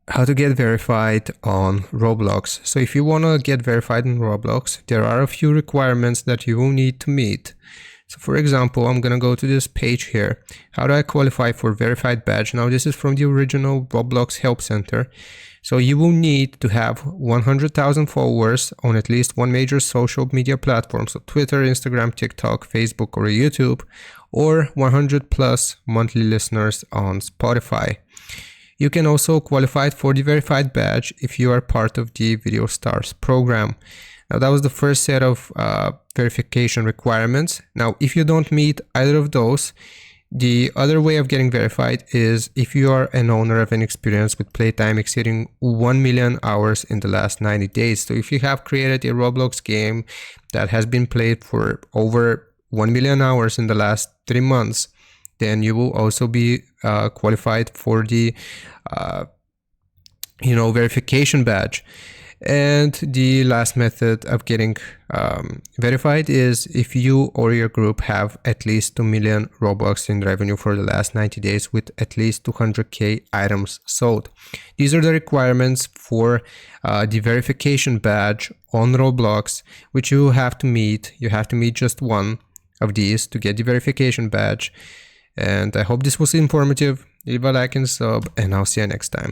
how to get verified on Roblox. So if you want to get verified in Roblox, there are a few requirements that you will need to meet. So for example, I'm going to go to this page here. How do I qualify for verified badge? Now this is from the original Roblox Help Center. So you will need to have 100,000 followers on at least one major social media platform. So Twitter, Instagram, TikTok, Facebook, or YouTube, or 100 plus monthly listeners on Spotify. You can also qualify for the verified badge if you are part of the Video Stars program. Now that was the first set of verification requirements. Now if you don't meet either of those, the other way of getting verified is if you are an owner of an experience with playtime exceeding 1 million hours in the last 90 days. So if you have created a Roblox game that has been played for over 1 million hours in the last 3 months, then you will also be qualified for the verification badge. And the last method of getting verified is if you or your group have at least 2 million Robux in revenue for the last 90 days with at least 200k items sold. These are the requirements for the verification badge on Roblox, which you have to meet. You have to meet just one of these to get the verification badge. And I hope this was informative. Leave a like and sub, and I'll see you next time.